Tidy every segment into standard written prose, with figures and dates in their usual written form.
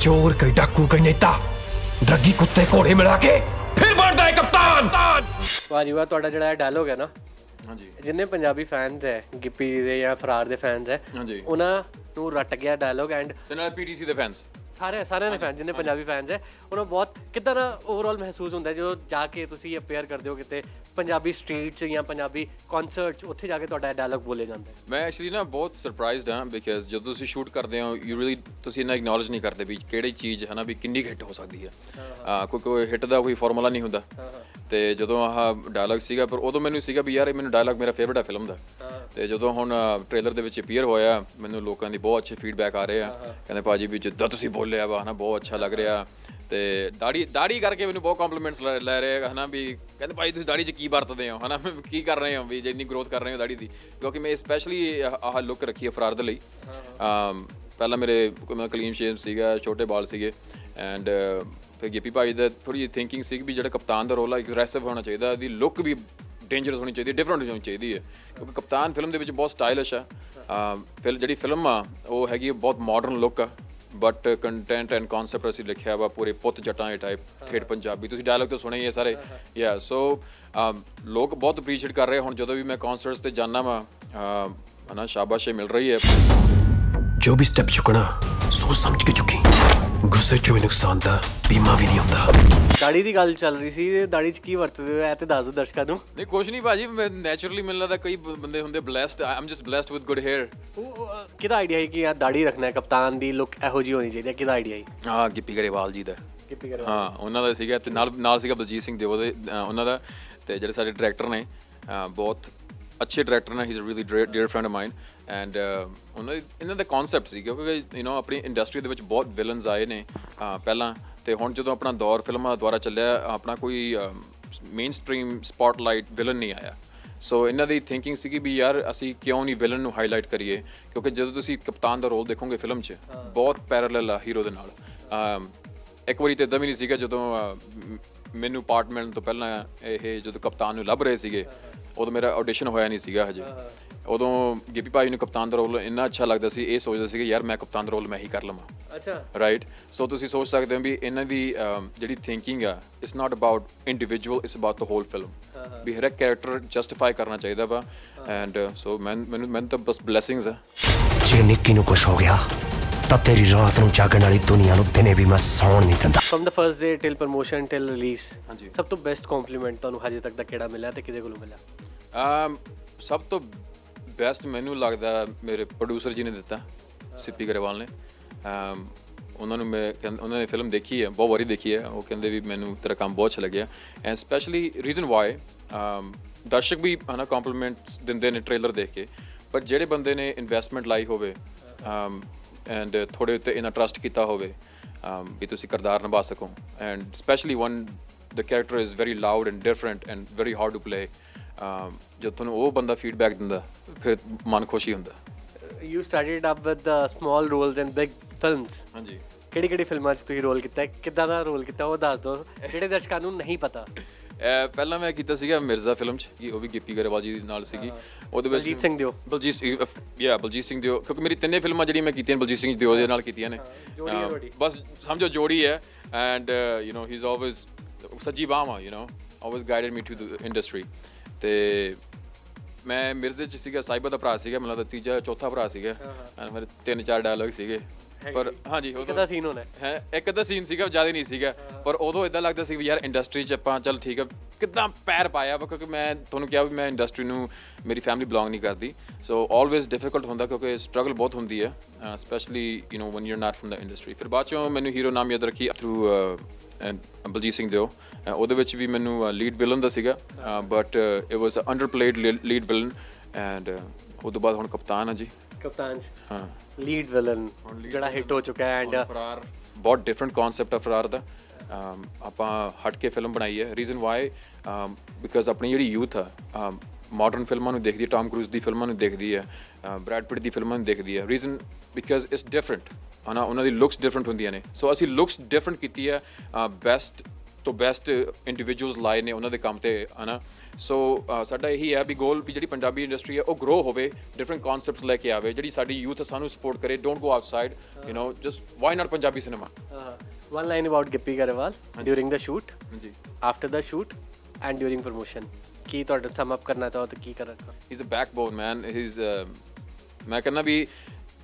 चोर कई डाकू कई नेता ड्रगी कुत्ते घोड़े मिला के फिर बनता है कप्तान। वाह जी वाह, ਤੁਹਾਡਾ ਜਿਹੜਾ ਡਾਇਲੋਗ ਹੈ ਨਾ, ਹਾਂਜੀ ਜਿੰਨੇ ਪੰਜਾਬੀ ਫੈਨਸ ਹੈ ਗਿੱਪੀ ਦੇ ਜਾਂ ਫਰਾਰ ਦੇ ਫੈਨਸ ਹੈ, ਹਾਂਜੀ ਉਹਨਾਂ ਨੂੰ ਰੱਟ ਗਿਆ ਡਾਇਲੋਗ। ਐਂਡ ਤੇ ਨਾਲ ਪੀਟੀਸੀ ਦੇ ਫੈਨਸ ਸਾਰਿਆਂ ਦੇ ਫੈਨ ਜਿੰਨੇ ਪੰਜਾਬੀ ਫੈਨਸ ਹੈ, ਉਹਨਾਂ ਨੂੰ ਬਹੁਤ ਕਿੱਦਾਂ ਦਾ ਓਵਰਆਲ ਮਹਿਸੂਸ ਹੁੰਦਾ ਜਦੋਂ ਜਾ ਕੇ ਤੁਸੀਂ ਅਪੇਅਰ ਕਰਦੇ ਹੋ ਕਿਤੇ ਪੰਜਾਬੀ ਸਟਰੀਟ 'ਚ ਜਾਂ ਪੰਜਾਬੀ ਕਨਸਰਟ 'ਚ, ਉੱਥੇ ਜਾ ਕੇ ਤੁਹਾਡਾ ਡਾਇਲੋਗ ਬੋਲੇ ਜਾਂਦਾ ਹੈ? ਮੈਂ ਐਕਚੁਅਲੀ ਨਾ ਬਹੁਤ ਸਰਪ੍ਰਾਈਜ਼ਡ ਹਾਂ ਬਿਕਾਜ਼ ਜਦੋਂ ਤੁਸੀਂ ਸ਼ੂਟ ਕਰਦੇ ਹੋ ਯੂ ਰੀਲੀ ਤੁਸੀਂ ਇੰਨਾ ਇਗਨੋਲੇਜ ਨਹੀਂ ਕਰਦੇ ਵੀ ਕਿਹੜੀ ਚੀਜ਼ ਹੈ ਨਾ ਵੀ ਕਿੰਨੀ ਹਿੱਟ ਹੋ ਸਕਦੀ ਹੈ। ਕੋਈ ਹਿੱਟ ਦਾ ਕੋਈ ਫਾਰਮੂਲਾ ਨਹੀਂ ਹੁੰਦਾ। ਤੇ ਜਦੋਂ ਆਹ ਡਾਇਲੌਗ ਸੀਗਾ ਪਰ ਉਦੋਂ ਮੈਨੂੰ ਸੀਗਾ ਵੀ ਯਾਰ ਇਹ ਮੈਨੂੰ ਡਾਇਲੌਗ ਮੇਰਾ ਫੇਵਰਟ ਹੈ ਫਿਲਮ ਦਾ। ਤੇ ਜਦੋਂ ਹੁਣ ਟ੍ਰੇਲਰ ਦੇ ਵਿੱਚ ਅਪੀਅਰ ਹੋਇਆ ਮੈਨੂੰ ਲੋਕਾਂ ਦੀ ਬਹੁਤ ਅੱਛੇ ਫੀਡਬੈਕ ਆ ਰਹੇ ਆ, ਕਹਿੰਦੇ ਭਾਜੀ ਵੀ ਜਿੱਦਾਂ ਤੁਸੀਂ ਬੋਲਿਆ ਵਾ ਹੈ ਨਾ ਬਹੁਤ ਅੱਛਾ ਲੱਗ ਰਿਹਾ। ਤੇ ਦਾੜੀ ਕਰਕੇ ਮੈਨੂੰ ਬਹੁਤ ਕੰਪਲੀਮੈਂਟਸ ਲੈ ਰਹੇ ਹੈ ਨਾ, ਵੀ ਕਹਿੰਦੇ ਭਾਈ ਤੁਸੀਂ ਦਾੜੀ 'ਚ ਕੀ ਵਰਤਦੇ ਹੋ ਹੈ ਨਾ, ਕੀ ਕਰ ਰਹੇ ਹੋ ਵੀ ਜਿੰਨੀ ਗਰੋਥ ਕਰ ਰਹੇ ਹੋ ਦਾੜੀ ਦੀ, ਕਿਉਂਕਿ ਮੈਂ ਸਪੈਸ਼ਲੀ ਆਹ ਲੁੱਕ ਰੱਖੀ ਹੈ ਫਰਾਰ ਦੇ ਲਈ। ਪਹਿਲਾਂ ਮੇਰੇ ਕਲੀਨ ਸ਼ੇਵ ਸੀਗਾ, ਛੋਟੇ ਬਾਲ ਸੀਗੇ ਐਂਡ ਫਿਰ ਗਿੱਪੀ ਭਾਈ ਦਾ ਥੋੜ੍ਹੀ ਜਿਹੀ ਥਿੰਕਿੰਗ ਸੀ ਵੀ ਜਿਹੜਾ ਕਪਤਾਨ ਦਾ ਰੋਲ ਆ ਐਗਰੈਸਿਵ ਹੋਣਾ ਚਾਹੀਦਾ, ਇਹਦੀ ਲੁੱਕ ਵੀ ਡੇਂਜਰਸ ਹੋਣੀ ਚਾਹੀਦੀ, ਡਿਫਰੈਂਟ ਹੋਣੀ ਚਾਹੀਦੀ ਹੈ ਕਿਉਂਕਿ ਕਪਤਾਨ ਫਿਲਮ ਦੇ ਵਿੱਚ ਬਹੁਤ ਸਟਾਈਲਿਸ਼ ਆ। ਜਿਹੜੀ ਫਿਲਮ ਆ ਉਹ ਹੈਗੀ ਬਹੁਤ ਮਾਡਰਨ ਲੁੱਕ ਆ ਬਟ ਕੰਟੈਂਟ ਐਂਡ ਕਨਸੈਪਟ ਅਸੀਂ ਲਿਖਿਆ ਵਾ ਪੂਰੇ ਪੁੱਤ ਜੱਟਾਂ ਦੇ ਟਾਈਪ ਠੇਠ ਪੰਜਾਬੀ। ਤੁਸੀਂ ਡਾਇਲੌਗ ਤਾਂ ਸੁਣੇ ਹੀ ਹੈ ਸਾਰੇ। ਯਾ ਸੋ ਲੋਕ ਬਹੁਤ ਅਪਰੀਸ਼ੀਏਟ ਕਰ ਰਹੇ ਹੁਣ ਜਦੋਂ ਵੀ ਮੈਂ ਕਨਸਰਟਸ ਤੇ ਜਾਂਦਾ ਵਾ ਹੈ ਨਾ, ਸ਼ਾਬਾਸ਼ ਮਿਲ ਰਹੀ ਹੈ। जो भी स्टेप चुकना सोच समझ के चुकी, गुस्से चों नुकसान दा बीमा भी नहीं होता। ਦਾੜੀ ਦੀ ਗੱਲ ਚੱਲ ਰਹੀ ਸੀ, ਦਾੜੀ 'ਚ ਕੀ ਵਰਤਦੇ ਹੋ ਇਹ ਤੇ ਦੱਸ ਦਿਓ ਦਰਸ਼ਕਾਂ ਨੂੰ। ਨਹੀਂ ਕੁਛ ਨਹੀਂ ਭਾਜੀ, ਮੈਂ ਨੈਚੁਰਲੀ ਮੈਨੂੰ ਲੱਗਦਾ ਕਈ ਬੰਦੇ ਹੁੰਦੇ blessed, I am just blessed with good hair. ਕਿਹਦਾ ਆਈਡੀਆ ਹੈ ਕਿ ਯਾਰ ਦਾੜੀ ਰੱਖਣਾ ਹੈ, ਕਪਤਾਨ ਦੀ ਲੁੱਕ ਇਹੋ ਜਿਹੀ ਹੋਣੀ ਚਾਹੀਦੀ ਹੈ? ਕਿਹਦਾ ਆਈਡੀਆ ਹੈ? ਹਾਂ ਗਿੱਪੀ ਗਰੇਵਾਲ ਜੀ ਦਾ। ਗਿੱਪੀ ਗਰੇਵਾਲ ਹਾਂ ਉਹਨਾਂ ਦਾ ਸੀਗਾ ਤੇ ਨਾਲ ਸੀਗਾ ਬਲਜੀਤ ਸਿੰਘ ਦਿਓ ਦੇ ਉਹਨਾਂ ਦਾ। ਤੇ ਜਿਹੜੇ ਸਾਡੇ ਡਾਇਰੈਕਟਰ ਨੇ ਬਹੁਤ ਅੱਛੇ ਡਾਇਰੈਕਟਰ ਨੇ, he is a really dear friend of mine and ਇਹਨਾਂ ਦਾ ਕਨਸੈਪਟ ਸੀ ਕਿਉਂਕਿ ਆਪਣੀ ਇੰਡਸਟਰੀ ਦੇ ਵਿੱਚ ਬਹੁਤ ਵਿਲਨਸ ਆਏ ਨੇ ਪਹਿਲਾਂ, ਤੇ ਹੁਣ ਜਦੋਂ ਆਪਣਾ ਦੌਰ ਫਿਲਮਾਂ ਦਾ ਦੁਆਰਾ ਚੱਲਿਆ ਆਪਣਾ ਕੋਈ ਮੇਨ ਸਟਰੀਮ ਸਪੌਟਲਾਈਟ ਵਿਲਨ ਨਹੀਂ ਆਇਆ। ਸੋ ਇਹਨਾਂ ਦੀ ਥਿੰਕਿੰਗ ਸੀਗੀ ਵੀ ਯਾਰ ਅਸੀਂ ਕਿਉਂ ਨਹੀਂ ਵਿਲਨ ਨੂੰ ਹਾਈਲਾਈਟ ਕਰੀਏ, ਕਿਉਂਕਿ ਜਦੋਂ ਤੁਸੀਂ ਕਪਤਾਨ ਦਾ ਰੋਲ ਦੇਖੋਗੇ ਫਿਲਮ 'ਚ ਬਹੁਤ ਪੈਰਲਲ ਆ ਹੀਰੋ ਦੇ ਨਾਲ। ਇੱਕ ਵਾਰੀ ਤਾਂ ਇੱਦਾਂ ਵੀ ਨਹੀਂ ਸੀਗਾ ਜਦੋਂ ਮੈਨੂੰ ਪਾਰਟ ਮਿਲਣ ਤੋਂ ਪਹਿਲਾਂ ਇਹ ਜਦੋਂ ਕਪਤਾਨ ਨੂੰ ਲੱਭ ਰਹੇ ਸੀਗੇ ਉਦੋਂ ਮੇਰਾ ਆਡੀਸ਼ਨ ਹੋਇਆ ਨਹੀਂ ਸੀਗਾ ਹਜੇ। ਉਦੋਂ ਗਿੱਪੀ ਭਾਈ ਨੂੰ ਕਪਤਾਨ ਦਾ ਰੋਲ ਇੰਨਾ ਅੱਛਾ ਲੱਗਦਾ ਸੀ, ਇਹ ਸੋਚਦਾ ਸੀ ਕਿ ਯਾਰ ਮੈਂ ਕਪਤਾਨ ਦਾ ਰੋਲ ਮੈਂ ਹੀ ਕਰ ਲਵਾਂ। ਅੱਛਾ ਰਾਈਟ। ਸੋ ਤੁਸੀਂ ਸੋਚ ਸਕਦੇ ਹੋ ਵੀ ਇਹਨਾਂ ਦੀ ਜਿਹੜੀ ਥਿੰਕਿੰਗ ਆ it's not about individual, it's about the whole film. ਵੀ ਹਰ ਇੱਕ ਕੈਰੈਕਟਰ ਜਸਟੀਫਾਈ ਕਰਨਾ ਚਾਹੀਦਾ ਵਾ ਐਂਡ ਸੋ ਮੈਨੂੰ ਤਾਂ ਬਸ ਬਲੈਸਿੰਗਸ ਆ। जे निक्की नूं कुछ हो गया ਤਾਂ ਤੇਰੀ ਰਾਤ ਨੂੰ ਜਾਗਣ ਵਾਲੀ ਦੁਨੀਆ ਨੂੰ ਦਿਨੇ ਵੀ ਮੈਂ ਸੌਣ ਨਹੀਂ ਦਿੰਦਾ। From the first day till promotion till release, ਹਾਂਜੀ, ਸਭ ਤੋਂ ਬੈਸਟ ਕੰਪਲੀਮੈਂਟ ਤੁਹਾਨੂੰ ਹਜੇ ਤੱਕ ਦਾ ਕਿਹੜਾ ਮਿਲਿਆ ਤੇ ਕਿਹਦੇ ਕੋਲੋਂ ਮਿਲਿਆ? ਸਭ ਤੋਂ ਬੈਸਟ ਮੈਨੂੰ ਲੱਗਦਾ ਮੇਰੇ ਪ੍ਰੋਡਿਊਸਰ ਜੀ ਨੇ ਦਿੱਤਾ, ਸਿੱਪੀ ਗਰੇਵਾਲ ਨੇ। ਉਹਨਾਂ ਨੂੰ ਉਹਨਾਂ ਨੇ ਫਿਲਮ ਦੇਖੀ ਹੈ, ਬਹੁਤ ਵਾਰੀ ਦੇਖੀ ਹੈ। ਉਹ ਕਹਿੰਦੇ ਵੀ ਮੈਨੂੰ ਤੇਰਾ ਕੰਮ ਬਹੁਤ ਅੱਛਾ ਲੱਗਿਆ ਐਂਡ ਸਪੈਸ਼ਲੀ ਰੀਜ਼ਨ ਵਾਈ ਦਰਸ਼ਕ ਵੀ ਹੈ ਨਾ ਕੰਪਲੀਮੈਂਟਸ ਦਿੰਦੇ ਨੇ ਟ੍ਰੇਲਰ ਦੇਖ ਕੇ, ਪਰ ਜਿਹੜੇ ਬੰਦੇ ਨੇ ਇਨਵੈਸਟਮੈਂਟ ਲਾਈ ਹੋਵੇ ਐਂਡ ਥੋੜ੍ਹੇ ਉੱਤੇ ਇਹਨਾਂ ਟਰਸਟ ਕੀਤਾ ਹੋਵੇ ਵੀ ਤੁਸੀਂ ਕਿਰਦਾਰ ਨਿਭਾ ਸਕੋ and specially one the character is very loud and different and very hard to play, ਜਦ ਤੁਹਾਨੂੰ ਉਹ ਬੰਦਾ ਫੀਡਬੈਕ ਦਿੰਦਾ ਫਿਰ ਮਨ ਖੁਸ਼ੀ ਹੁੰਦਾ। You started up with the small roles in big films. ਹਾਂਜੀ, ਕਿਹੜੀ ਫਿਲਮਾਂ 'ਚ ਤੁਸੀਂ ਰੋਲ ਕੀਤਾ, ਕਿੱਦਾਂ ਦਾ ਰੋਲ ਕੀਤਾ ਉਹ ਦੱਸ ਦਿਓ ਜਿਹੜੇ ਦਰਸ਼ਕਾਂ ਨੂੰ ਨਹੀਂ ਪਤਾ। ਪਹਿਲਾਂ ਮੈਂ ਕੀਤਾ ਸੀਗਾ ਮਿਰਜ਼ਾ ਫਿਲਮ 'ਚ, ਉਹ ਵੀ ਗਿੱਪੀ ਗਰੇਵਾਲ ਜੀ ਨਾਲ ਸੀਗੀ। ਉਹਦੇ ਵਿੱਚ ਬਲਜੀਤ ਸਿੰਘ ਦਿਓ। ਬਲਜੀਤ ਸਿੰਘ ਦਿਓ, ਕਿਉਂਕਿ ਮੇਰੀ ਤਿੰਨੇ ਫਿਲਮਾਂ ਜਿਹੜੀਆਂ ਮੈਂ ਕੀਤੀਆਂ ਬਲਜੀਤ ਸਿੰਘ ਦਿਓ ਦੇ ਨਾਲ ਕੀਤੀਆਂ ਨੇ। ਬਸ ਸਮਝੋ ਜੋੜੀ ਹੈ ਐਂਡ ਹੀ ਇਜ਼ ਆਲਵੇਜ਼ ਸੱਜੀ ਬਾਂਹ ਆ, always guided me to the industry. ਤੇ ਮੈਂ ਮਿਰਜ਼ੇ 'ਚ ਸੀਗਾ, ਸਾਈਬਾ ਦਾ ਭਰਾ ਸੀਗਾ, ਮੈਨੂੰ ਲੱਗਦਾ ਤੀਜਾ ਚੌਥਾ ਭਰਾ ਸੀਗਾ। ਮੇਰੇ 3-4 ਡਾਇਲੋਗ ਸੀਗੇ ਪਰ ਹਾਂਜੀ ਉਹਦਾ ਸੀਨ ਹੋਣਾ ਹੈ, ਇੱਕ ਅੱਧਾ ਸੀਨ ਸੀਗਾ, ਜ਼ਿਆਦਾ ਨਹੀਂ ਸੀਗਾ। ਪਰ ਉਦੋਂ ਇੱਦਾਂ ਲੱਗਦਾ ਸੀ ਵੀ ਯਾਰ ਇੰਡਸਟਰੀ 'ਚ ਆਪਾਂ ਚੱਲ ਠੀਕ ਆ ਕਿੱਦਾਂ ਪੈਰ ਪਾਇਆ ਵਾ, ਕਿਉਂਕਿ ਮੈਂ ਤੁਹਾਨੂੰ ਕਿਹਾ ਵੀ ਮੈਂ ਇੰਡਸਟਰੀ ਨੂੰ ਮੇਰੀ ਫੈਮਿਲੀ ਬਿਲੋਂਗ ਨਹੀਂ ਕਰਦੀ। ਸੋ ਆਲਵੇਜ਼ ਡਿਫੀਕਲਟ ਹੁੰਦਾ ਕਿਉਂਕਿ ਸਟਰਗਲ ਬਹੁਤ ਹੁੰਦੀ ਹੈ specially one you are not from the industry. ਫਿਰ ਬਾਅਦ 'ਚੋਂ ਮੈਨੂੰ ਹੀਰੋ ਨਾਮ ਯਾਦ ਰੱਖੀ ਥਰੂ ਬਲਜੀਤ ਸਿੰਘ ਦਿਓ। ਉਹਦੇ ਵਿੱਚ ਵੀ ਮੈਨੂੰ ਲੀਡ ਵਿਲਨ ਦਾ ਸੀਗਾ but it was underplayed lead villain and ਉਹ ਤੋਂ ਬਾਅਦ ਹੁਣ ਕਪਤਾਨ ਆ ਜੀ। ਕਪਤਾਨ 'ਚ ਹਾਂ ਲੀਡ ਵਿਲਨ ਜਿਹੜਾ ਹਿੱਟ ਹੋ ਚੁੱਕਾ ਐਂਡ ਫਰਾਰ ਬਹੁਤ ਡਿਫਰੈਂਟ ਕਨਸੈਪਟ ਆ ਫਰਾਰ ਦਾ। ਆਪਾਂ ਹਟ ਕੇ ਫਿਲਮ ਬਣਾਈ ਹੈ। ਰੀਜ਼ਨ ਵਾਈ ਬਿਕਾਜ਼ ਆਪਣੀ ਜਿਹੜੀ ਯੂਥ ਆ ਮਾਡਰਨ ਫਿਲਮਾਂ ਨੂੰ ਦੇਖਦੀ ਹੈ, ਟਾਮ ਕਰੂਜ਼ ਦੀ ਫਿਲਮਾਂ ਨੂੰ ਦੇਖਦੀ ਹੈ, ਬ੍ਰੈਡ ਪਿਟ ਦੀ ਫਿਲਮਾਂ ਨੂੰ ਦੇਖਦੀ ਹੈ। ਰੀਜ਼ਨ ਬਿਕਾਜ਼ ਇਟਸ ਡਿਫਰੈਂਟ ਹੈ ਨਾ, ਉਹਨਾਂ ਦੀ ਲੁੱਕਸ ਡਿਫਰੈਂਟ ਹੁੰਦੀਆਂ ਨੇ। ਸੋ ਅਸੀਂ ਲੁੱਕਸ ਡਿਫਰੈਂਟ ਕੀਤੀ ਹੈ ਬੈਸਟ ਤੋਂ ਬੈਸਟ ਇੰਡੀਵਿਜੂਅਲਸ ਲਾਏ ਨੇ ਉਹਨਾਂ ਦੇ ਕੰਮ ਤੇ ਹੈ ਨਾ। ਸੋ ਸਾਡਾ ਇਹੀ ਹੈ ਵੀ ਗੋਲ ਵੀ ਜਿਹੜੀ ਪੰਜਾਬੀ ਇੰਡਸਟਰੀ ਹੈ ਉਹ ਗਰੋ ਹੋਵੇ, ਡਿਫਰੈਂਟ ਕਨਸੈਪਟਸ ਲੈ ਕੇ ਆਵੇ, ਜਿਹੜੀ ਸਾਡੀ ਯੂਥ ਸਾਨੂੰ ਸਪੋਰਟ ਕਰੇ। Don't go outside, you know, just why not Punjabi cinema. One line about Gippy Garewal during the shoot, ਜੀ, after the shoot and during promotion, ਕੀ ਤੁਹਾਡਾ ਸਮ ਅਪ ਕਰਨਾ ਚਾਹੋ ਤਾਂ ਕੀ ਕਰਨਾ? He is a backbone man. He is ਮੈਂ ਕਹਿੰਦਾ ਵੀ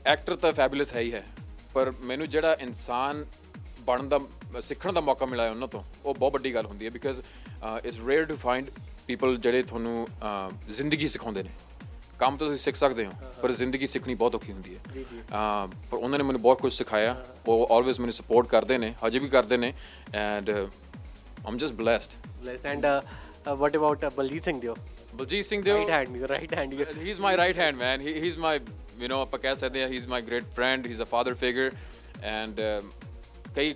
ਐਕਟਰ ਤਾਂ ਫੈਬੂਲਸ ਹੈ ਹੀ ਹੈ, ਪਰ ਮੈਨੂੰ ਜਿਹੜਾ ਇਨਸਾਨ ਬਣਨ ਦਾ ਸਿੱਖਣ ਦਾ ਮੌਕਾ ਮਿਲਿਆ ਉਹਨਾਂ ਤੋਂ ਉਹ ਬਹੁਤ ਵੱਡੀ ਗੱਲ ਹੁੰਦੀ ਹੈ। Because it's rare to find people ਜਿਹੜੇ ਤੁਹਾਨੂੰ ਜ਼ਿੰਦਗੀ ਸਿਖਾਉਂਦੇ ਨੇ। ਕੰਮ ਤਾਂ ਤੁਸੀਂ ਸਿੱਖ ਸਕਦੇ ਹੋ, ਪਰ ਜ਼ਿੰਦਗੀ ਸਿੱਖਣੀ ਬਹੁਤ ਔਖੀ ਹੁੰਦੀ ਹੈ। ਪਰ ਉਹਨਾਂ ਨੇ ਮੈਨੂੰ ਬਹੁਤ ਕੁਝ ਸਿਖਾਇਆ। ਉਹ ਆਲਵੇਜ਼ ਮੈਨੂੰ ਸਪੋਰਟ ਕਰਦੇ ਨੇ, ਹਜੇ ਵੀ ਕਰਦੇ ਨੇ, and I'm just blessed. And what about Baljeet Singh Diyo? Baljeet Singh Diyo, right hand. He's my right hand man. He's my, you know, ਆਪਾਂ ਕਹਿ ਸਕਦੇ ਹਾਂ, he's my great friend, he's a father figure, and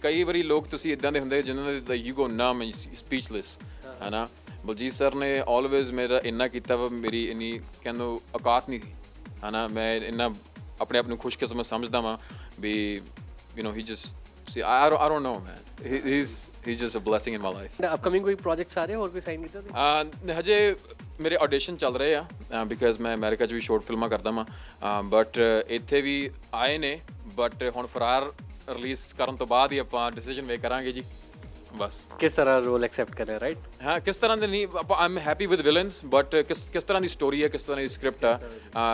ਕਈ ਵਾਰੀ ਲੋਕ ਤੁਸੀਂ ਇਦਾਂ ਦੇ ਹੁੰਦੇ ਜਿਨ੍ਹਾਂ ਦੇ you go numb and speechless, ਹੈ ਨਾ। ਬਲਜੀਤ ਸਰ ਨੇ ਆਲਵੇਜ਼ ਮੇਰਾ ਇੰਨਾ ਕੀਤਾ ਵਾ, ਮੇਰੀ ਇੰਨੀ ਕਹਿੰਦੋ ਔਕਾਤ ਨਹੀਂ ਸੀ, ਹੈ ਨਾ। ਮੈਂ ਇੰਨਾ ਆਪਣੇ ਆਪ ਨੂੰ ਖੁਸ਼ਕਿਸਮਤ ਸਮਝਦਾ ਵਾਂ ਵੀ you know, he just see I don't know man, he's just a blessing in my life. Upcoming ਕੋਈ ਪ੍ਰੋਜੈਕਟਸ ਆ ਰਹੇ ਹੋਰ ਕੋਈ ਸਾਈਨ ਕੀਤਾ ਤੁਸੀਂ? ਹਜੇ ਮੇਰੇ ਆਡੀਸ਼ਨ ਚੱਲ ਰਹੇ ਆ, ਬਿਕਾਜ਼ ਮੈਂ ਅਮਰੀਕਾ 'ਚ ਵੀ ਸ਼ਾਰਟ ਫਿਲਮਾਂ ਕਰਦਾ ਵਾਂ, ਬਟ ਇੱਥੇ ਵੀ ਆਏ ਨੇ, ਬਟ ਹੁਣ ਫਰਾਰ ਰਿਲੀਜ਼ ਕਰਨ ਤੋਂ ਬਾਅਦ ਹੀ ਆਪਾਂ ਡਿਸੀਜਨ ਮੇਕ ਕਰਾਂਗੇ ਜੀ। ਬਸ ਕਿਸ ਤਰ੍ਹਾਂ ਰੋਲ ਐਕਸੈਪਟ ਕਰ ਰਹੇ, ਰਾਈਟ? ਹਾਂ, ਕਿਸ ਤਰ੍ਹਾਂ ਦੇ ਨਹੀਂ, I am happy with villains, but ਕਿਸ ਤਰ੍ਹਾਂ ਦੀ ਸਟੋਰੀ ਹੈ, ਕਿਸ ਤਰ੍ਹਾਂ ਦੀ ਸਕ੍ਰਿਪਟ ਆ,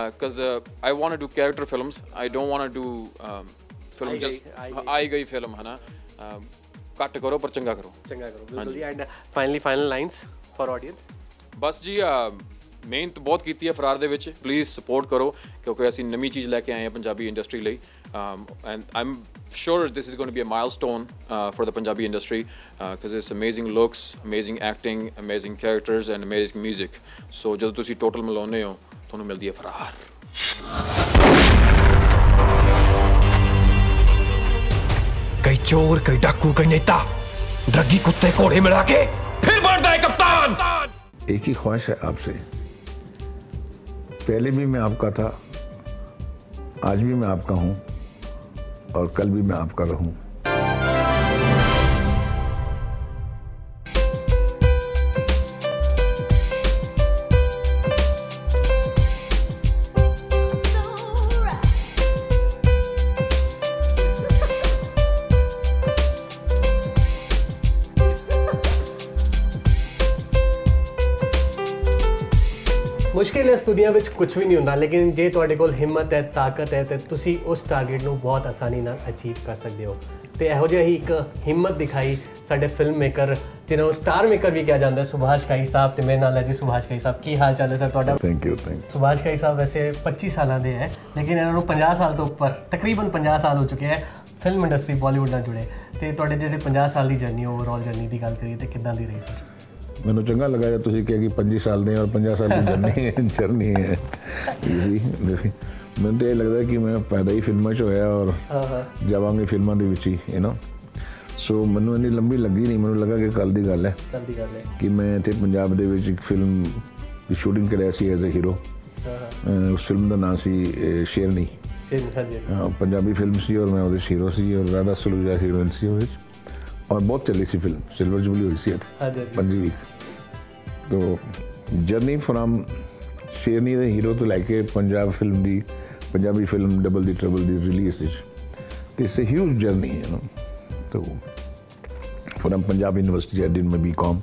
because I want to do character films, I don't want to do film just ਆਈ ਗਈ ਫਿਲਮ, ਹੈ ਨਾ। ਘੱਟ ਕਰੋ ਪਰ ਚੰਗਾ ਕਰੋ। ਬਿਲਕੁਲ ਜੀ। And final lines for audience? ਬਸ ਜੀ, ਮਿਹਨਤ ਬਹੁਤ ਕੀਤੀ ਹੈ ਫਰਾਰ ਦੇ ਵਿੱਚ, ਪਲੀਜ਼ ਸਪੋਰਟ ਕਰੋ, ਕਿਉਂਕਿ ਅਸੀਂ ਨਵੀਂ ਚੀਜ਼ ਲੈ ਕੇ ਆਏ ਹਾਂ ਪੰਜਾਬੀ ਇੰਡਸਟਰੀ ਲਈ, and I am sure this is going to be a milestone for the Punjabi industry, because it's amazing looks, amazing acting, amazing characters and amazing music. So ਜਦੋਂ ਤੁਸੀਂ ਟੋਟਲ ਮਿਲਾਉਂਦੇ ਹੋ ਤੁਹਾਨੂੰ ਮਿਲਦੀ ਹੈ ਫਰਾਰ। कई चोर, कई डाकू, कई नेता, ड्रगी कुत्ते घोड़े मिला के फिर बनता है कप्तान। एक ही ख्वाहिश है आपसे, पहले भी मैं आपका था, आज भी मैं आपका हूं और कल भी मैं आपका रहूं। ਮੁਸ਼ਕਿਲ ਇਸ ਦੁਨੀਆ ਵਿੱਚ ਕੁਝ ਵੀ ਨਹੀਂ ਹੁੰਦਾ, ਲੇਕਿਨ ਜੇ ਤੁਹਾਡੇ ਕੋਲ ਹਿੰਮਤ ਹੈ, ਤਾਕਤ ਹੈ, ਤੇ ਤੁਸੀਂ ਉਸ ਟਾਰਗੇਟ ਨੂੰ ਬਹੁਤ ਆਸਾਨੀ ਨਾਲ ਅਚੀਵ ਕਰ ਸਕਦੇ ਹੋ। ਤੇ ਇਹੋ ਜਿਹਾ ਹੀ ਇੱਕ ਹਿੰਮਤ ਦਿਖਾਈ ਸਾਡੇ ਫਿਲਮ ਮੇਕਰ, ਜਿਹਨਾਂ ਨੂੰ ਸਟਾਰ ਮੇਕਰ ਵੀ ਕਿਹਾ ਜਾਂਦਾ, ਸੁਭਾਸ਼ ਘਾਈ ਸਾਹਿਬ। ਤੇ ਮੇਰੇ ਨਾਲ ਹੈ ਜੀ ਸੁਭਾਸ਼ ਘਾਈ ਸਾਹਿਬ। ਕੀ ਹਾਲ ਚਾਲ ਹੈ ਸਰ ਤੁਹਾਡਾ? Thank you. ਸੁਭਾਸ਼ ਘਾਈ ਸਾਹਿਬ ਵੈਸੇ 25 ਸਾਲਾਂ ਦੇ ਹੈ, ਲੇਕਿਨ ਇਹਨਾਂ ਨੂੰ 50 ਸਾਲ ਤੋਂ ਉੱਪਰ, ਤਕਰੀਬਨ 50 ਸਾਲ ਹੋ ਚੁੱਕੇ ਹੈ ਫਿਲਮ ਇੰਡਸਟਰੀ ਬਾਲੀਵੁੱਡ ਨਾਲ ਜੁੜੇ। ਤੇ ਤੁਹਾਡੇ ਜਿਹੜੇ 50 ਸਾਲ ਦੀ ਜਰਨੀ, ਓਵਰਆਲ ਜਰਨੀ ਦੀ ਗੱਲ ਕਰੀਏ ਤੇ ਕਿੱਦਾਂ ਦੀ ਰਹੀ ਸਰ? ਮੈਨੂੰ ਚੰਗਾ ਲੱਗਾ ਜਦ ਤੁਸੀਂ ਕਿਹਾ ਕਿ 25 ਸਾਲ ਦੇ ਔਰ 50 ਸਾਲ ਦੀ ਜਰਨੀ ਹੈ ਈਜ਼ੀ। ਮੈਨੂੰ ਤਾਂ ਇਹ ਲੱਗਦਾ ਕਿ ਮੈਂ ਪੈਦਾ ਹੀ ਫਿਲਮਾਂ 'ਚ ਹੋਇਆ ਔਰ ਜਾਵਾਂਗੇ ਫਿਲਮਾਂ ਦੇ ਵਿੱਚ ਹੀ, ਯੂ ਨੋ। ਸੋ ਮੈਨੂੰ ਇੰਨੀ ਲੰਬੀ ਲੱਗੀ ਨਹੀਂ, ਮੈਨੂੰ ਲੱਗਾ ਕਿ ਕੱਲ੍ਹ ਦੀ ਗੱਲ ਹੈ ਕਿ ਮੈਂ ਇੱਥੇ ਪੰਜਾਬ ਦੇ ਵਿੱਚ ਇੱਕ ਫਿਲਮ ਦੀ ਸ਼ੂਟਿੰਗ ਕਰਿਆ ਸੀ ਐਜ਼ ਅ ਹੀਰੋ। ਉਸ ਫਿਲਮ ਦਾ ਨਾਂ ਸੀ ਸ਼ੇਰਨੀ। ਪੰਜਾਬੀ ਫਿਲਮ ਸੀ ਔਰ ਮੈਂ ਉਹਦੇ ਹੀਰੋ ਸੀ, ਔਰ ਰਾਧਾ ਸਲੂਜਾ ਹੀਰੋਇਨ ਸੀ ਉਹਦੇ 'ਚ, ਔਰ ਬਹੁਤ ਚੱਲੀ ਸੀ ਫਿਲਮ, ਸਿਲਵਰ ਜੁਬਲੀ ਹੋਈ ਸੀ 5 ਵੀਕ। ਤੋ ਜਰਨੀ ਫਰਮ ਸ਼ੇਰਨੀ ਦੇ ਹੀਰੋ ਤੋਂ ਲੈ ਕੇ ਪੰਜਾਬ ਫਿਲਮ ਦੀ, ਪੰਜਾਬੀ ਫਿਲਮ ਡਬਲ ਦੀ ਟਰਬਲ ਦੀ ਰਿਲੀਜ਼ ਵਿੱਚ, it's a huge journey, you know. ਤੋ from Punjab university I did my BCom,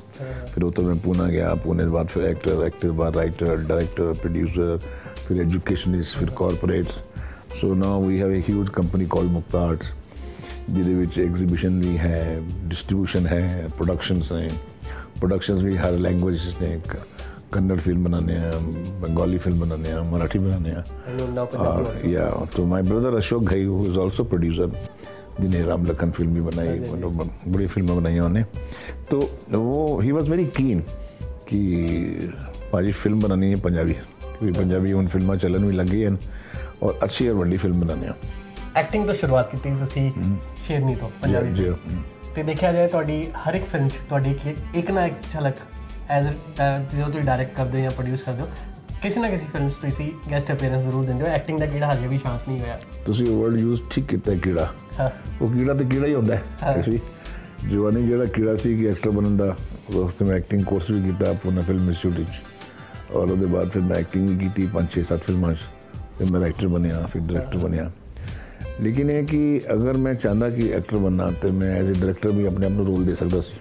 ਫਿਰ ਉੱਥੋਂ ਮੈਂ ਪੂਨਾ ਗਿਆ, ਪੂਨੇ ਦੇ ਬਾਅਦ ਫਿਰ ਐਕਟਰ ਬਾਅਦ ਰਾਈਟਰ, ਡਾਇਰੈਕਟਰ, ਪ੍ਰੋਡਿਊਸਰ, ਫਿਰ ਐਜੂਕੇਸ਼ਨਿਸਟ, ਫਿਰ corporate. So now we have a huge company called Mukta arts, ਜਿਹਦੇ ਵਿੱਚ ਐਗਜ਼ੀਬਿਸ਼ਨ ਵੀ ਹੈ, ਡਿਸਟਰੀਬਿਊਸ਼ਨ ਹੈ, ਪ੍ਰੋਡਕਸ਼ਨਸ ਨੇ। ਪ੍ਰੋਡਕਸ਼ਨਸ ਵੀ ਹਰ ਲੈਂਗੁਏਜ ਨੇ, कन्नड़ फिल्म बनाने हैं, बंगाली फिल्म बनाने हैं, मराठी बनाने हैं। या तो my brother Ashok Ghai who is also producer, जिन्हें राम लखन फिल्म भी बनाई, बड़ी फिल्में बनाई उन्होंने। तो वो ही वॉज वेरी कीन कि भाजी फिल्म बनानी है पंजाबी, क्योंकि पंजाबी उन फिल्में चलन भी लगी हैं और अच्छी और बड़ी फिल्म बनाने। एक्टिंग तो शुरुआत की ਤੁਸੀਂ ਸ਼ੇਰਨੀ ਤੋਂ ਪੰਜਾਬੀ ਜੀ, ਤੇ ਦੇਖਿਆ ਜਾਏ ਤੁਹਾਡੀ ਹਰ ਇੱਕ ਫਿਲਮ 'ਚ ਤੁਹਾਡੀ ਇੱਕ ਨਾ ਇੱਕ ਝਲਕ ਐਜ਼ ਜਦੋਂ ਤੁਸੀਂ ਡਾਇਰੈਕਟ ਕਰਦੇ ਹੋ ਜਾਂ ਪ੍ਰੋਡਿਊਸ ਕਰਦੇ ਹੋ, ਕਿਸੇ ਨਾ ਕਿਸੇ ਫਿਲਮ 'ਚ ਤੁਸੀਂ ਗੈਸਟ ਅਪੀਅਰੈਂਸ ਜ਼ਰੂਰ ਦਿੰਦੇ ਹੋ। ਐਕਟਿੰਗ ਦਾ ਕੀੜਾ ਹਜੇ ਵੀ ਸ਼ਾਂਤ ਨਹੀਂ ਹੋਇਆ। ਤੁਸੀਂ ਵਰਡ ਯੂਜ਼ ਠੀਕ ਕੀਤਾ, ਕੀੜਾ। ਉਹ ਕੀੜਾ ਤੇ ਕੀੜਾ ਹੀ ਹੁੰਦਾ ਹੈ। ਤੁਸੀਂ जवानी जरा कीड़ा सी कि एक्टर बनन दा उस मैं एक्टिंग कोर्स भी किया पूना फिल्म इंस्टीट्यूट और उसके बाद फिर मैं एक्टिंग भी की 5-6-7 फिल्मां फिर मैं एक्टर बनया फिर डायरेक्टर बनया। लेकिन ये कि अगर मैं चाहता कि एक्टर बनना तो मैं एज ए डायरेक्टर भी अपने आप को रोल दे सकता सी,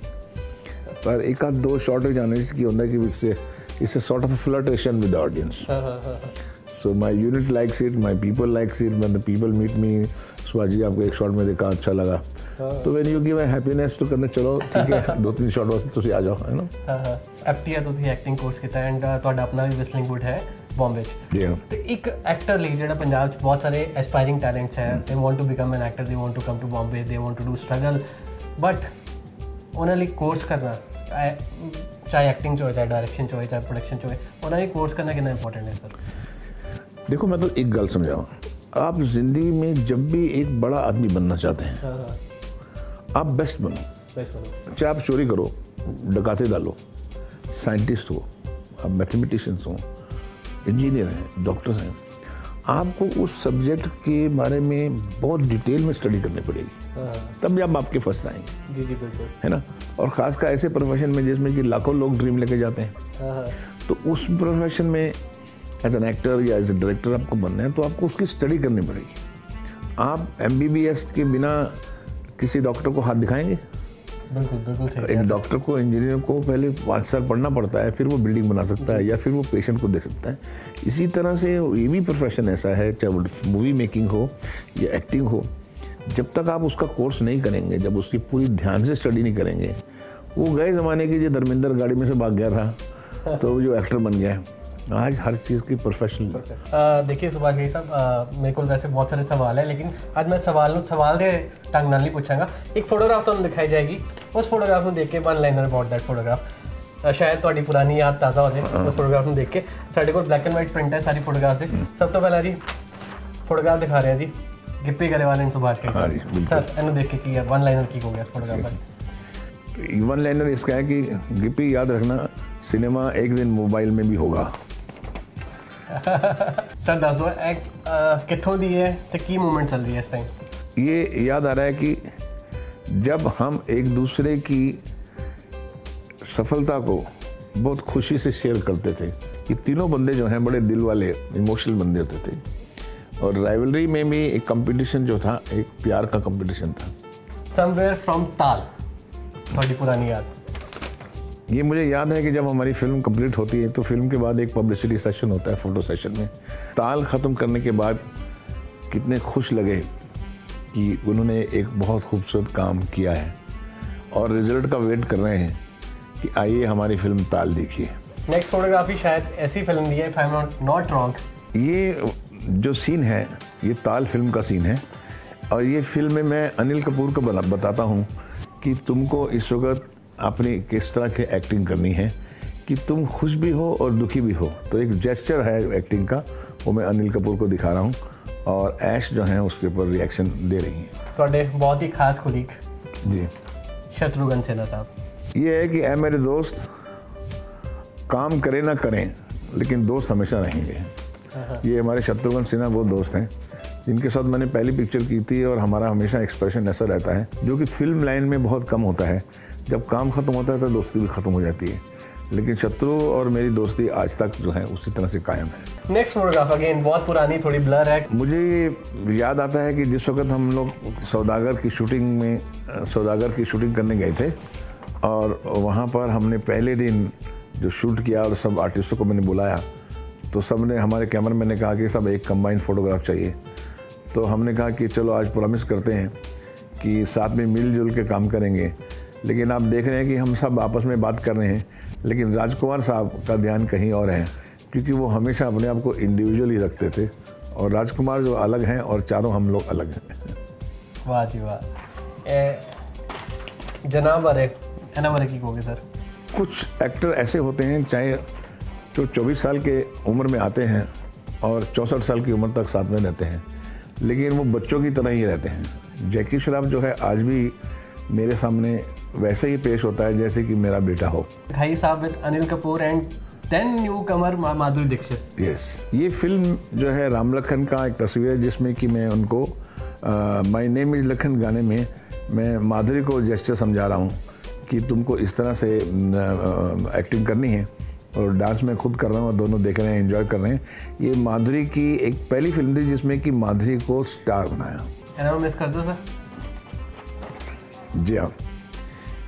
पर एक आध दो शॉर्ट जाने की होंदा कि it's a sort of a flirtation with the audience. So my unit likes it, my people likes it. When the people meet me, स्वाजी आपको एक शॉट में देखा अच्छा लगा, तो when you give a happiness तो करने चलो ठीक है 2-3 शॉट वास्ते तुसी आ जाओ है ना। FTI तो ਤੁਸੀਂ ਐਕਟਿੰਗ ਕੋਰਸ ਕੀਤਾ ਐਂਡ ਤੁਹਾਡਾ ਆਪਣਾ ਵੀ ਵਿਸਲਿੰਗ ਵੁੱਡ ਹੈ ਬੰਬੇ 'ਚ। ਜੀ ਤੇ ਇੱਕ ਐਕਟਰ ਲਈ ਜਿਹੜਾ ਪੰਜਾਬ 'ਚ ਬਹੁਤ ਸਾਰੇ ਐਸਪਾਇਰਿੰਗ ਟੈਲੈਂਟਸ ਹੈ, they want to become an actor, they want to come to Bombay, they want to do struggle, but ਉਹਨਾਂ ਲਈ ਕੋਰਸ ਕਰਨਾ चाहे एक्टिंग च हो चाहे डायरेक्शन च हो चाहे प्रोडक्शन च हो उन्होंने कोर्स करना कितना इंपॉर्टेंट है सर? देखो मैं तो एक गल समझाऊँ, आप ज़िंदगी में जब भी एक बड़ा आदमी बनना चाहते हैं आप बेस्ट बनो, चाहे आप चोरी करो, डकाते डालो, साइंटिस्ट हो, आप मैथमेटिशियंस हो, इंजीनियर हैं, डॉक्टर हैं, आपको उस सब्जेक्ट के बारे में बहुत डिटेल में स्टडी करनी पड़ेगी, तब भी आप आपके फर्स्ट आएंगे। जी बिल्कुल, है ना। और ख़ासकर ऐसे प्रोफेशन में जिसमें कि लाखों लोग ड्रीम लेके जाते हैं, तो उस प्रोफेशन में एज एन एक्टर या एज ए डायरेक्टर आपको बनना है तो आपको उसकी स्टडी करनी पड़ेगी। आप MBBS के बिना किसी डॉक्टर को हाथ दिखाएंगे? बिल्कुल एक डॉक्टर को, इंजीनियर को पहले 5 साल पढ़ना पड़ता है, फिर वो बिल्डिंग बना सकता है या फिर वो पेशेंट को देख सकता है। इसी तरह से ये भी प्रोफेशन ऐसा है, चाहे वो मूवी मेकिंग हो या एक्टिंग हो, जब तक आप उसका कोर्स नहीं करेंगे, जब उसकी पूरी ध्यान से स्टडी नहीं करेंगे, वो गए ज़माने की जो धर्मेंद्र गाड़ी में से भाग गया था तो जो एक्टर बन गया है। आज हर चीज़ की प्रोफेशनल। देखिए सुभाष भाई साहब, मेरे को वैसे बहुत सारे सवाल है, लेकिन आज मैं सवाल के ढंग नाल नहीं पूछांगा। एक फोटोग्राफ तो दिखाई जाएगी, उस फोटोग्राफ को देख के one liner about that photograph शायद थोड़ी पुरानी याद ताज़ा हो जाए उस फोटोग्राफ को देख के। साढ़े को ब्लैक एंड वाइट प्रिंट है सारी फोटोग्राफ से। सब तो पहला जी फोटोग्राफ दिखा रहे हैं जी गिप्पी गरेवाल एंड सुभाष भाई साहब। सर इन्हें देख के की है वन लाइनर की हो गया इस फोटोग्राफ पर? वन लाइनर इसका है कि गिप्पी याद रखना, सिनेमा एक दिन मोबाइल में भी होगा। सर दस दो कितों दी है तो की मूवमेंट चल रही है इस टाइम? ये याद आ रहा है कि जब हम एक दूसरे की सफलता को बहुत खुशी से शेयर करते थे, ये तीनों बंदे जो हैं बड़े दिल वाले इमोशनल बंदे होते थे, और राइवलरी में भी एक कंपटीशन जो था, एक प्यार का कंपटीशन था। समवेयर फ्रॉम ताल, थोड़ी पुरानी याद। ये मुझे याद है कि जब हमारी फिल्म कंप्लीट होती है तो फिल्म के बाद एक पब्लिसिटी सेशन होता है, फोटो सेशन में। ताल ख़त्म करने के बाद कितने खुश लगे कि उन्होंने एक बहुत खूबसूरत काम किया है और रिजल्ट का वेट कर रहे हैं कि आइए हमारी फिल्म ताल देखिए। नेक्स्ट फोटोग्राफी शायद ऐसी फिल्म दी है, if I am not wrong. ये जो सीन है ये ताल फिल्म का सीन है, और ये फिल्म में मैं अनिल कपूर को बताता हूँ कि तुमको इस वक्त अपनी किस तरह की एक्टिंग करनी है कि तुम खुश भी हो और दुखी भी हो। तो एक जेस्चर है एक्टिंग का, वो मैं अनिल कपूर को दिखा रहा हूँ, और ऐश जो है उसके ऊपर रिएक्शन दे रही हैं। थोड़े बहुत ही खास कुलीग जी शत्रुघ्न सिन्हा साहब, ये है कि ऐ मेरे दोस्त, काम करें ना करें लेकिन दोस्त हमेशा रहेंगे। ये हमारे शत्रुघ्न सिन्हा वो दोस्त हैं जिनके साथ मैंने पहली पिक्चर की थी, और हमारा हमेशा एक्सप्रेशन ऐसा रहता है जो कि फिल्म लाइन में बहुत कम होता है। जब काम ख़त्म होता है तो दोस्ती भी ख़त्म हो जाती है, लेकिन शत्रु और मेरी दोस्ती आज तक जो है उसी तरह से कायम है। नेक्स्ट फोटोग्राफ अगेन बहुत पुरानी, थोड़ी ब्लर है। मुझे ये याद आता है कि जिस वक्त हम लोग सौदागर की शूटिंग करने गए थे, और वहाँ पर हमने पहले दिन जो शूट किया और सब आर्टिस्टों को मैंने बुलाया, तो सब ने, हमारे कैमरामैन ने कहा कि सब एक कंबाइंड फ़ोटोग्राफ चाहिए। तो हमने कहा कि चलो आज प्रॉमिस करते हैं कि साथ में मिलजुल के काम करेंगे। लेकिन आप देख रहे हैं कि हम सब आपस में बात कर रहे हैं, लेकिन राजकुमार साहब का ध्यान कहीं और है, क्योंकि वो हमेशा अपने आप को इंडिविजुअली रखते थे, और राजकुमार जो अलग हैं और चारों हम लोग अलग हैं। वाह जी वाह। जनाब बारे की कहोगे सर? कुछ एक्टर ऐसे होते हैं, चाहे जो 24 साल के उम्र में आते हैं और 64 साल की उम्र तक साथ में रहते हैं, लेकिन वो बच्चों की तरह ही रहते हैं। जैकी श्रॉफ जो है आज भी मेरे सामने वैसे ही पेश होता है जैसे कि मेरा बेटा हो। भाई साहब with Anil Kapoor and then newcomer Madhuri Dixit. Yes, ये फिल्म जो है राम लखन का एक तस्वीर है जिसमें कि मैं उनको माय नेम इज लखन गाने में मैं माधुरी को जेस्चर समझा रहा हूँ कि तुमको इस तरह से एक्टिंग करनी है, और डांस मैं खुद कर रहा हूँ और दोनों देख रहे हैं, एंजॉय कर रहे हैं। ये माधुरी की एक पहली फिल्म थी जिसमें कि माधुरी को स्टार बनाया। मिस कर दो सर। जी हाँ,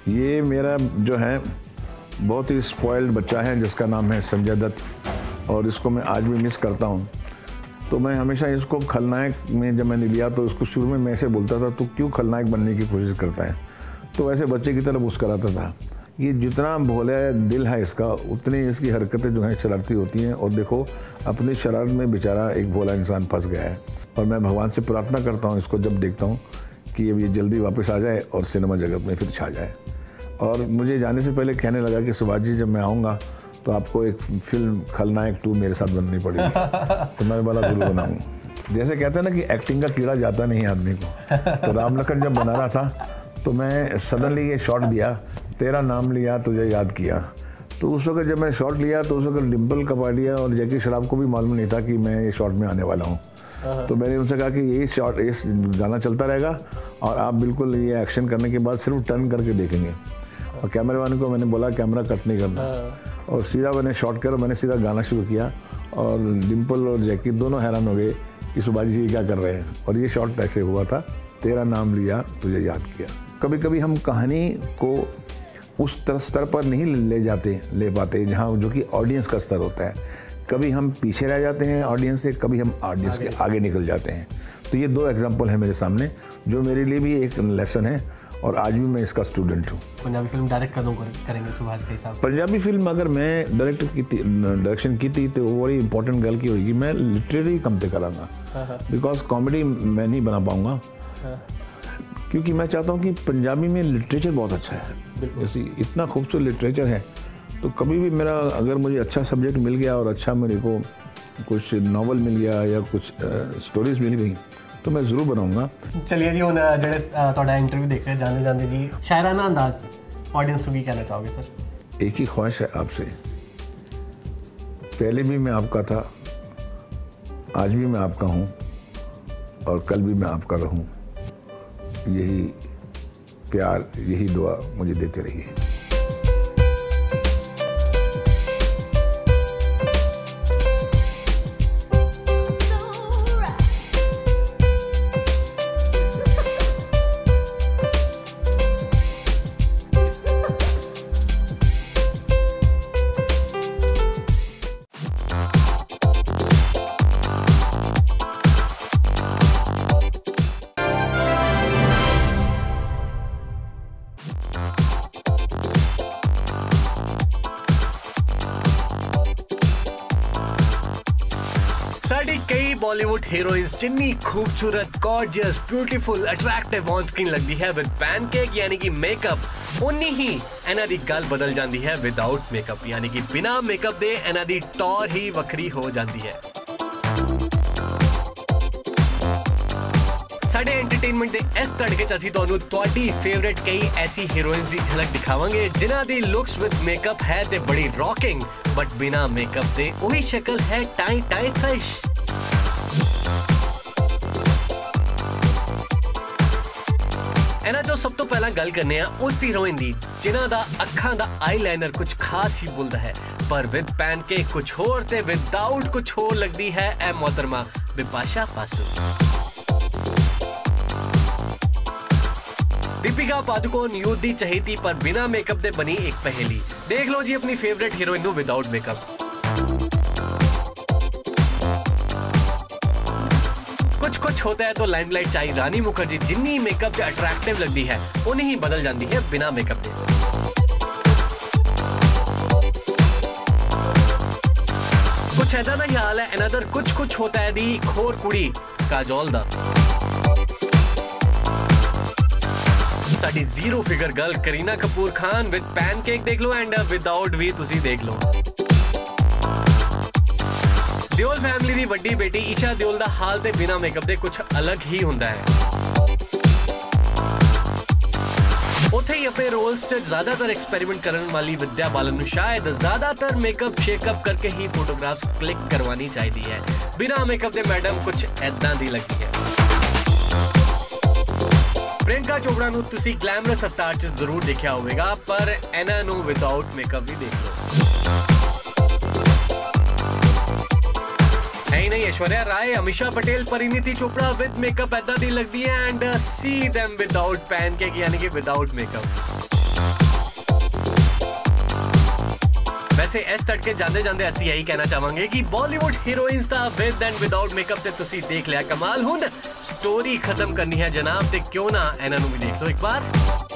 ये मेरा जो है बहुत ही स्पॉइल्ड बच्चा है जिसका नाम है संजय दत्त, और इसको मैं आज भी मिस करता हूँ। तो मैं हमेशा इसको खलनायक में जब मैंने लिया तो इसको शुरू में मैं ऐसे बोलता था, तो क्यों खलनायक बनने की कोशिश करता है, तो वैसे बच्चे की तरह मुस्कराता था। ये जितना भोला दिल है इसका, उतनी इसकी हरकतें जो हैं शरारती होती हैं। और देखो, अपनी शरारत में बेचारा एक भोला इंसान फंस गया है, और मैं भगवान से प्रार्थना करता हूँ इसको जब देखता हूँ कि अब ये जल्दी वापस आ जाए और सिनेमा जगत में फिर छा जाए। और मुझे जाने से पहले कहने लगा कि सुभाष जी, जब मैं आऊँगा तो आपको एक फिल्म खलनायक 2 मेरे साथ बननी पड़ेगी। तो मैं बोला जरूर बनाऊँगा। जैसे कहते हैं ना कि एक्टिंग का कीड़ा जाता नहीं आदमी को, तो राम लखन जब बना रहा था तो मैं सडनली ये शॉट दिया, तेरा नाम लिया तुझे याद किया। तो उस वक्त जब मैं शॉट लिया तो उस वक्त डिम्पल कपाडिया और जैकी श्रॉफ को भी मालूम नहीं था कि मैं ये शॉट में आने वाला हूँ। तो मैंने उनसे कहा कि ये शॉट, ये गाना चलता रहेगा और आप बिल्कुल ये एक्शन करने के बाद सिर्फ टर्न करके देखेंगे। और कैमरामैन को मैंने बोला कैमरा कट नहीं करना, और सीधा मैंने शॉट कर, मैंने सीधा गाना शुरू किया, और डिम्पल और जैकी दोनों हैरान हो गए कि सुभाष जी क्या कर रहे हैं। और ये शॉट ऐसे हुआ था, तेरा नाम लिया तुझे याद किया। कभी कभी हम कहानी को उस स्तर पर नहीं ले पाते जहाँ जो कि ऑडियंस का स्तर होता है। कभी हम पीछे रह जाते हैं ऑडियंस से, कभी हम ऑडियंस के आगे निकल जाते हैं। तो ये 2 एग्जाम्पल हैं मेरे सामने, जो मेरे लिए भी एक लेसन है, और आज भी मैं इसका स्टूडेंट हूँ। पंजाबी फिल्म डायरेक्ट करेंगे सुभाष के हिसाब से? पंजाबी फिल्म अगर मैं डायरेक्शन की थी तो वो बड़ी इंपॉर्टेंट गल की होगी, मैं लिटरेरी कम पे कराँगा, बिकॉज कॉमेडी मैं नहीं बना पाऊँगा। क्योंकि मैं चाहता हूँ कि पंजाबी में लिटरेचर बहुत अच्छा है, जैसे इतना खूबसूरत लिटरेचर है। तो कभी भी मेरा, अगर मुझे अच्छा सब्जेक्ट मिल गया और अच्छा मेरे को कुछ नावल मिल गया या कुछ स्टोरीज मिल गई, तो मैं ज़रूर बनाऊँगा। चलिए जी, हम जो थोड़ा इंटरव्यू देख रहे हैं, जाने जी शायराना अंदाज ऑडियंस को भी कहना चाहोगे सर? एक ही ख्वाहिश है आपसे, पहले भी मैं आपका था, आज भी मैं आपका हूँ, और कल भी मैं आपका रहूँ। यही प्यार, यही दुआ मुझे देते रहिए। कई बॉलीवुड हीरोइंस जिन्नी खूबसूरत, gorgeous, beautiful, attractive on screen लगती है विद पैनकेक यानी कि मेकअप, उन्नी ही इन्हां दी गल बदल जाती है विदाउट मेकअप यानी कि बिना मेकअप दे इन्हां दी टॉर ही वखरी हो जाती है। साडे एंटरटेनमेंट दे इस तड़के च असीं तुहानूं तुहाडी फेवरेट कई ऐसी हीरोइंस दी झलक दिखावांगे जिन्हां दी लुक्स विद मेकअप है ते बड़ी रॉकिंग, बट बिना मेकअप दे वही शक्ल है टाई टाई फिश। इन्हां चों सब तो पहला गल करने आ उस हीरोइन दी जिन्हां दा अखां दा आईलाइनर कुछ खास ही बुलदा है, पर विद पैनकेक कुछ होर ते विदाउट कुछ होर लगदी है ए मोहतरमा बिपाशा बासु। दीपिका पादुकोण यूथ दी चहेती पर बिना मेकअप दे बनी एक पहेली। देख लो जी अपनी फेवरेट हीरोइन नु विदाउट मेकअप। कुछ होता है तो लाइमलाइट चाहिए रानी मुखर्जी जिन्नी मेकअप से अट्रैक्टिव लगती है उन्हीं ही बदल जाती है बिना मेकअप के। कुछ ऐसा ना हाल है अनदर कुछ होता है दी खोर कुड़ी काजोल दा। साडी zero figure girl Kareena Kapoor Khan with pancake देख लो एंड विदाउट भी तुसी देख लो। दियोल फैमिली दी वड्डी बेटी ईशा दियोल दा हाल ते बिना मेकअप दे कुछ अलग ही हुंदा है। उथे ही अपने रोल्स से ज्यादातर एक्सपेरिमेंट करने वाली विद्या बालन नु शायद ज्यादातर मेकअप शेकअप करके ही फोटोग्राफ्स क्लिक करवानी चाहिए है। बिना मेकअप दे मैडम कुछ ऐदां दी लगी है। ਪ੍ਰਿਯੰਕਾ ਚੋਪੜਾ ਨੂੰ ਤੁਸੀਂ ਗਲੈਮਰਸ ਅਵਤਾਰ 'ਚ ਜ਼ਰੂਰ ਦੇਖਿਆ ਹੋਵੇਗਾ, ਪਰ ਇਹਨਾਂ ਨੂੰ ਵਿਦਆਊਟ ਮੇਕਅਪ ਵੀ ਦੇਖ ਲਓ। नहीं ऐश्वर्या राय, अमीषा पटेल, परिणीति चोपड़ा विद मेकअप ऐदा दी लगती है and see them without pancake यानी कि विदाउट मेकअप। वैसे इस तड़के जाते जाते असं यही कहना चाहेंगे कि बॉलीवुड हीरोइंस दा विद एंड विदाउट मेकअप ते तुसी देख लिया कमाल। हुण स्टोरी खत्म करनी है जनाब, ते क्यों ना इन्हां नूं भी देख लो एक बार।